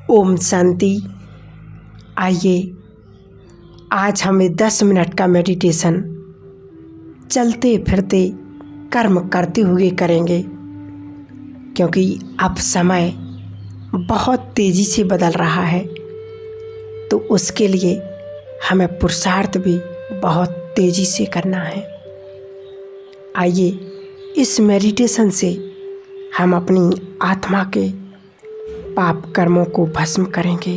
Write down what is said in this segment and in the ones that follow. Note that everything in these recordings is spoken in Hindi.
ओम शांति। आइए आज हम 10 मिनट का मेडिटेशन चलते फिरते कर्म करते हुए करेंगे, क्योंकि अब समय बहुत तेज़ी से बदल रहा है, तो उसके लिए हमें पुरुषार्थ भी बहुत तेज़ी से करना है। आइए इस मेडिटेशन से हम अपनी आत्मा के पाप कर्मों को भस्म करेंगे।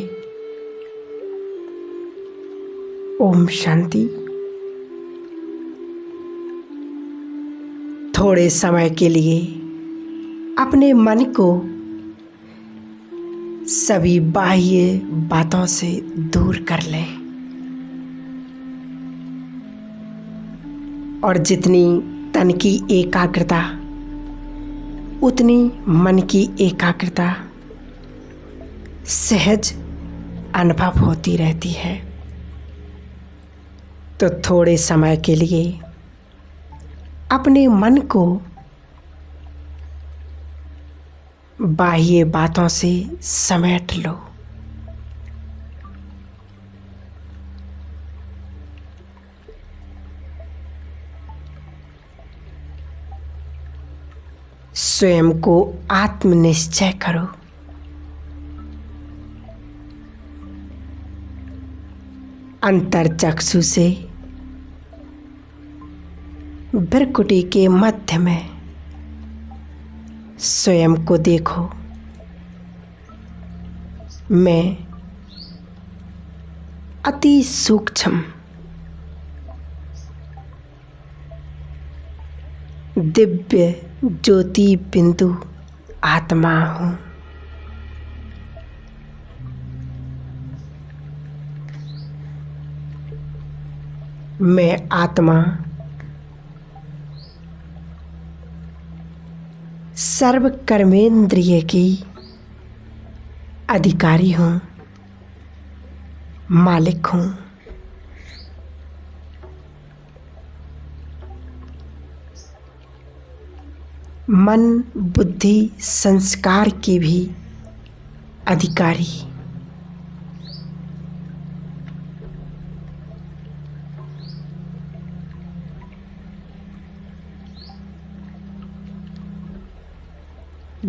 ओम शांति। थोड़े समय के लिए अपने मन को सभी बाह्य बातों से दूर कर लें और जितनी तन की एकाग्रता उतनी मन की एकाग्रता सहज अनुभव होती रहती है। तो थोड़े समय के लिए अपने मन को बाह्य बातों से समेट लो। स्वयं को आत्मनिश्चय करो। अंतर्चक्षु से भ्रकुटी के मध्य में स्वयं को देखो। मैं अति सूक्ष्म दिव्य ज्योति बिंदु आत्मा हूँ। मैं आत्मा सर्व कर्मेंद्रिय की अधिकारी हूँ, मालिक हूँ। मन बुद्धि संस्कार की भी अधिकारी।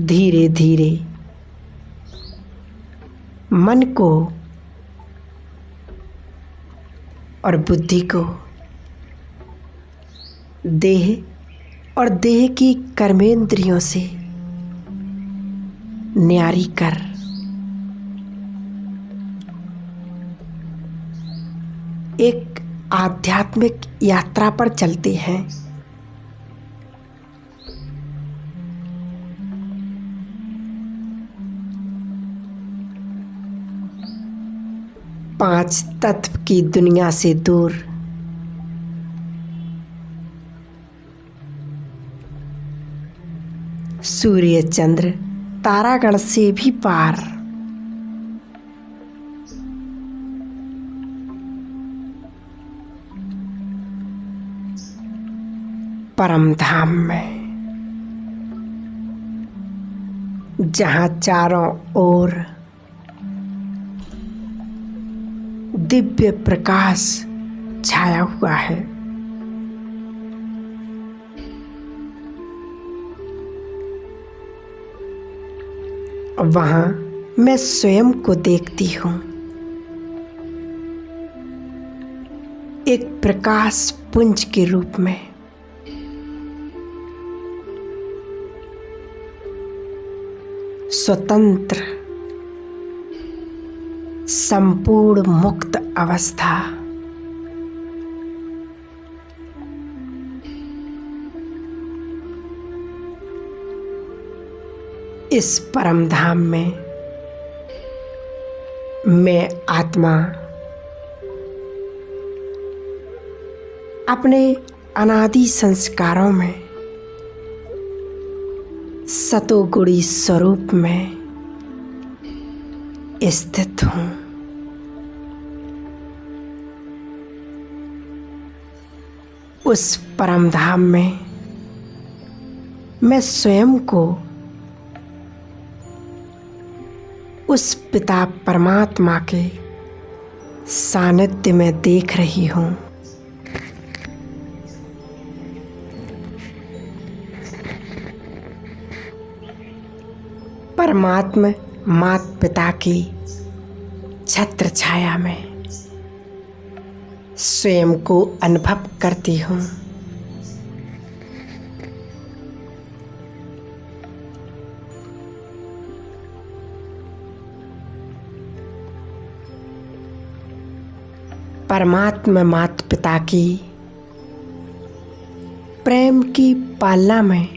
धीरे धीरे मन को और बुद्धि को देह और देह की कर्मेंद्रियों से न्यारी कर एक आध्यात्मिक यात्रा पर चलते हैं। पांच तत्व की दुनिया से दूर सूर्य चंद्र तारागण से भी पार परम धाम में, जहां चारों ओर दिव्य प्रकाश छाया हुआ है। वहां मैं स्वयं को देखती हूँ, एक प्रकाश पुंज के रूप में। स्वतंत्र संपूर्ण मुक्त अवस्था। इस परम धाम में मैं आत्मा अपने अनादि संस्कारों में सतोगुणी स्वरूप में स्थित हूँ। उस परम धाम में मैं स्वयं को उस पिता परमात्मा के सानिध्य में देख रही हूँ। परमात्मा माता पिता की छत्र छाया में स्वयं को अनुभव करती हूँ। परमात्मा माता पिता की प्रेम की पालना में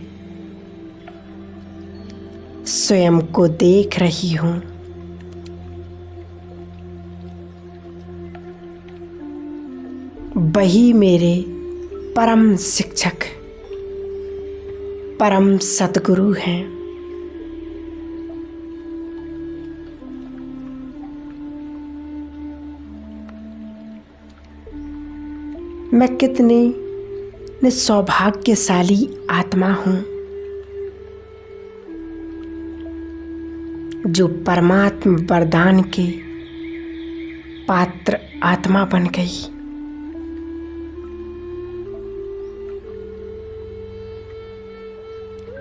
स्वयं को देख रही हूँ। वही मेरे परम शिक्षक, परम सद्गुरु हैं। मैं कितनी सौभाग्यशाली आत्मा हूँ जो परमात्मा वरदान के पात्र आत्मा बन गई।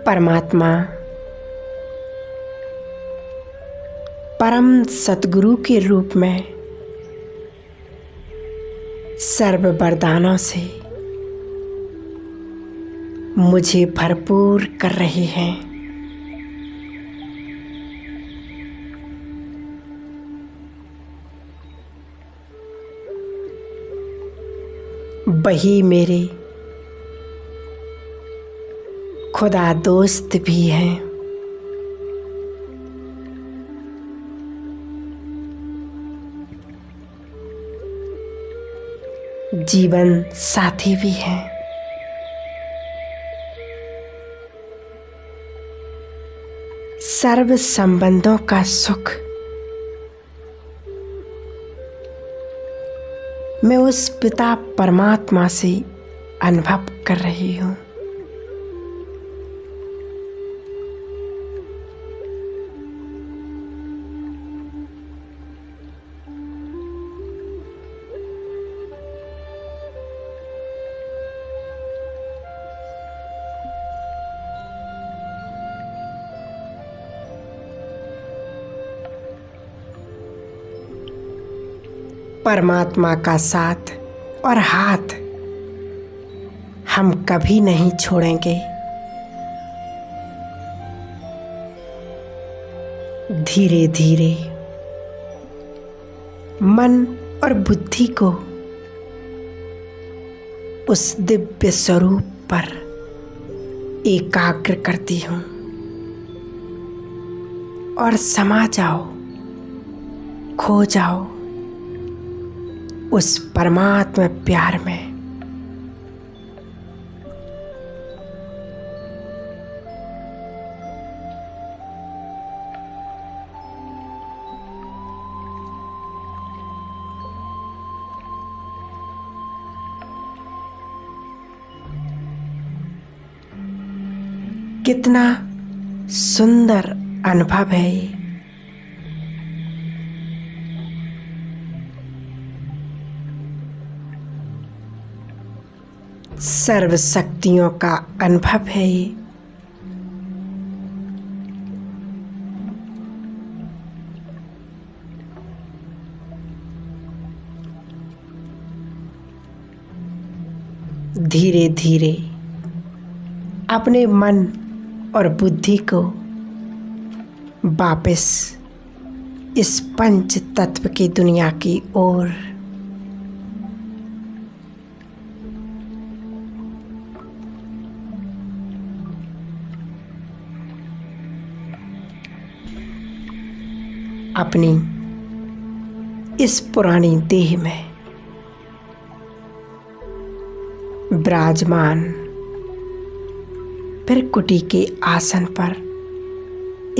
परमात्मा परम सद्गुरु के रूप में सर्व वरदानों से मुझे भरपूर कर रहे हैं। वही मेरे खुदा दोस्त भी हैं। जीवन साथी भी हैं। सर्व संबंधों का सुख मैं उस पिता परमात्मा से अनुभव कर रही हूँ। परमात्मा का साथ और हाथ हम कभी नहीं छोड़ेंगे। धीरे धीरे मन और बुद्धि को उस दिव्य स्वरूप पर एकाग्र करती हूँ और समा जाओ, खो जाओ उस परमात्मा प्यार में। कितना सुंदर अनुभव है ये। सर्व शक्तियों का अनुभव है ये। धीरे धीरे अपने मन और बुद्धि को वापस इस पंच तत्व की दुनिया की ओर अपनी इस पुरानी देह में विराजमान फिर कुटी के आसन पर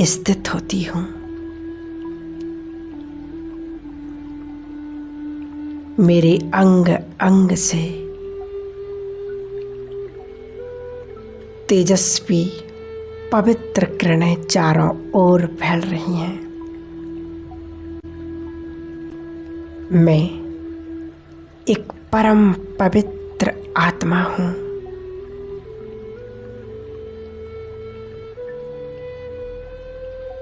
स्थित होती हूँ। मेरे अंग अंग से तेजस्वी पवित्र किरणें चारों ओर फैल रही हैं। मैं एक परम पवित्र आत्मा हूँ।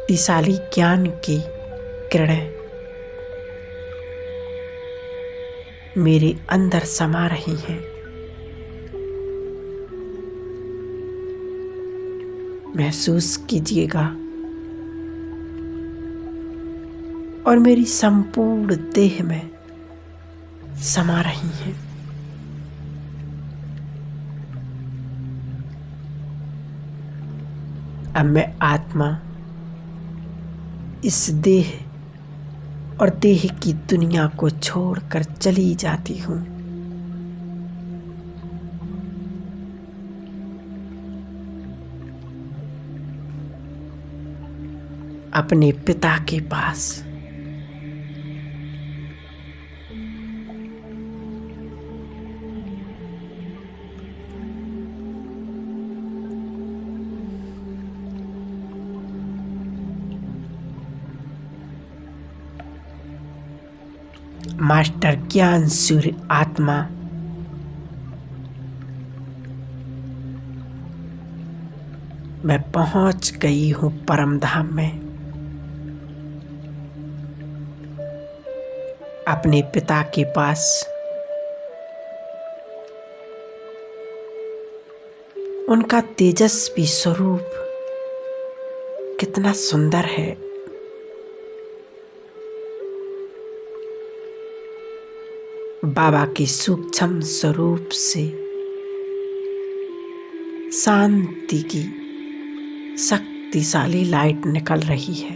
शक्तिशाली ज्ञान की किरणें मेरे अंदर समा रही हैं। महसूस कीजिएगा और मेरी संपूर्ण देह में समा रही हैं। अब मैं आत्मा इस देह और देह की दुनिया को छोड़कर चली जाती हूँ। अपने पिता के पास। मास्टर ज्ञान सूर्य आत्मा मैं पहुंच गई हूं परम धाम में। अपने पिता के पास। उनका तेजस्वी स्वरूप कितना सुंदर है। बाबा के सूक्ष्म स्वरूप से शांति की शक्तिशाली लाइट निकल रही है।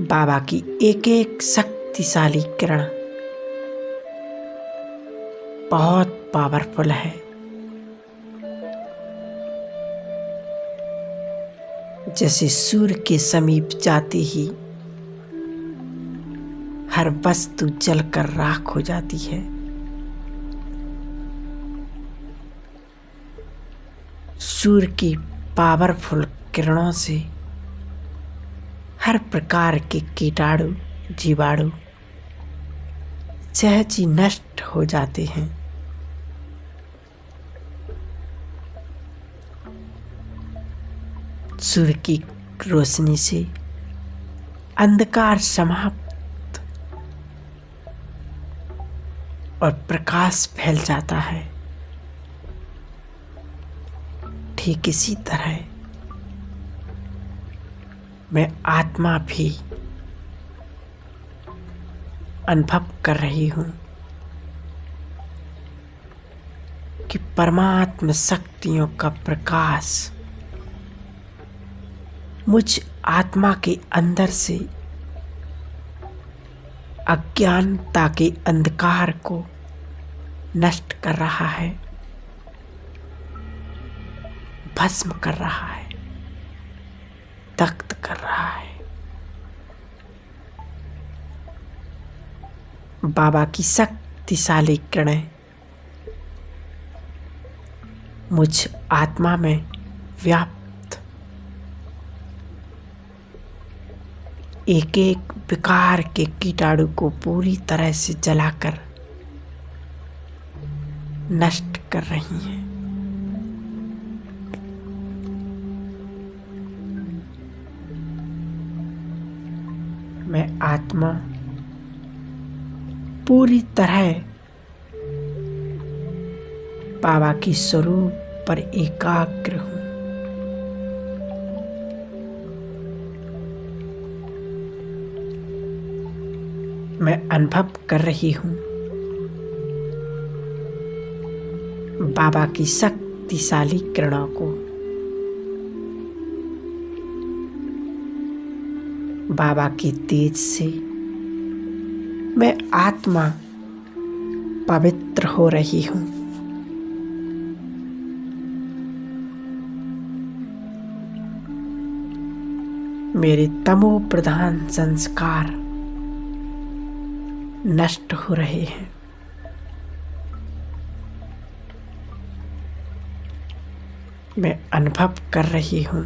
बाबा की एक एक शक्तिशाली किरण बहुत पावरफुल है। जैसे सूर्य के समीप जाते ही हर वस्तु जलकर राख हो जाती है, सूर्य की पावरफुल किरणों से हर प्रकार के कीटाणु जीवाणु सहज ही नष्ट हो जाते हैं। सूर्य की रोशनी से अंधकार समाप्त और प्रकाश फैल जाता है। ठीक इसी तरह मैं आत्मा भी अनुभव कर रही हूं कि परमात्म शक्तियों का प्रकाश मुझ आत्मा के अंदर से अज्ञानता के अंधकार को नष्ट कर रहा है, भस्म कर रहा है, दग्ध कर रहा है। बाबा की शक्तिशाली किरणें मुझ आत्मा में व्याप्त एक एक विकार के कीटाणु को पूरी तरह से जलाकर नष्ट कर रही हैं। मैं आत्मा पूरी तरह बाबा की स्वरूप पर एकाग्र हूं। मैं अनुभव कर रही हूं बाबा की शक्तिशाली किरणों को। बाबा के तेज से मैं आत्मा पवित्र हो रही हूं। मेरे तमो प्रधान संस्कार नष्ट हो रहे हैं। मैं अनुभव कर रही हूँ।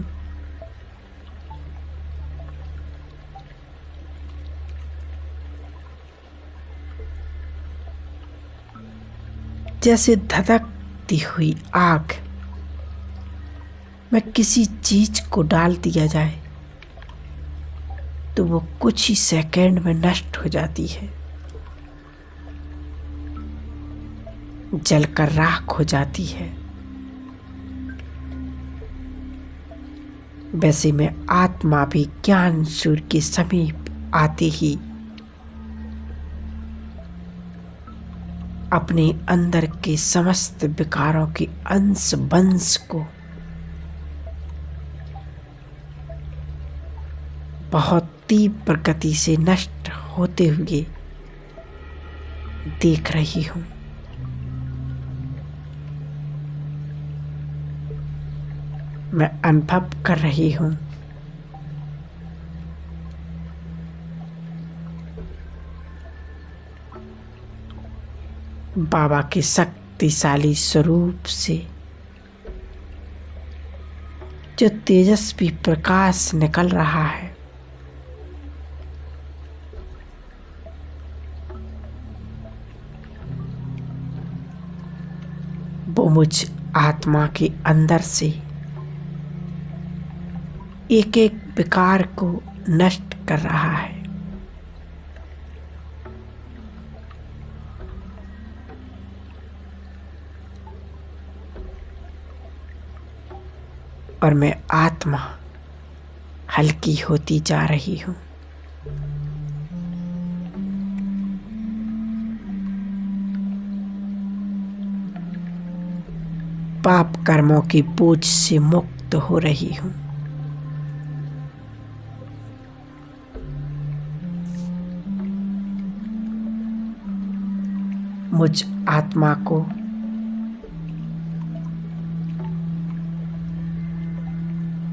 जैसे धधकती हुई आग में किसी चीज को डाल दिया जाए तो वो कुछ ही सेकंड में नष्ट हो जाती है, जलकर राख हो जाती है। वैसे में आत्मा भी ज्ञान सूर्य के समीप आते ही अपने अंदर के समस्त विकारों के अंश वंश को बहुत तीव्र गति से नष्ट होते हुए देख रही हूँ। मैं अनुभव कर रही हूँ। बाबा के शक्तिशाली स्वरूप से जो तेजस्वी प्रकाश निकल रहा है, वो मुझ आत्मा के अंदर से एक एक विकार को नष्ट कर रहा है। और मैं आत्मा हल्की होती जा रही हूँ। पाप कर्मों की बोझ से मुक्त हो रही हूँ। मुझ आत्मा को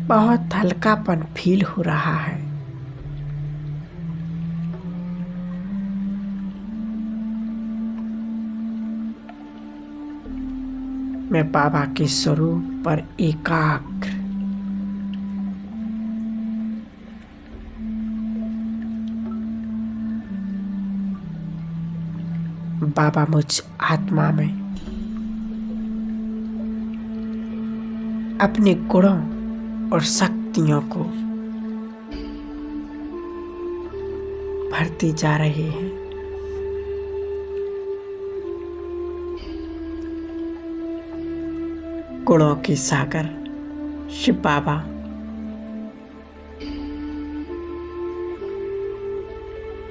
बहुत हल्कापन फील हो रहा है। मैं बाबा के स्वरूप पर एकाग्र बाबा मुझ आत्मा में अपने गुणों और शक्तियों को भरते जा रहे हैं। गुणों के सागर शिव बाबा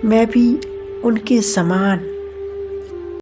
मैं भी उनके समान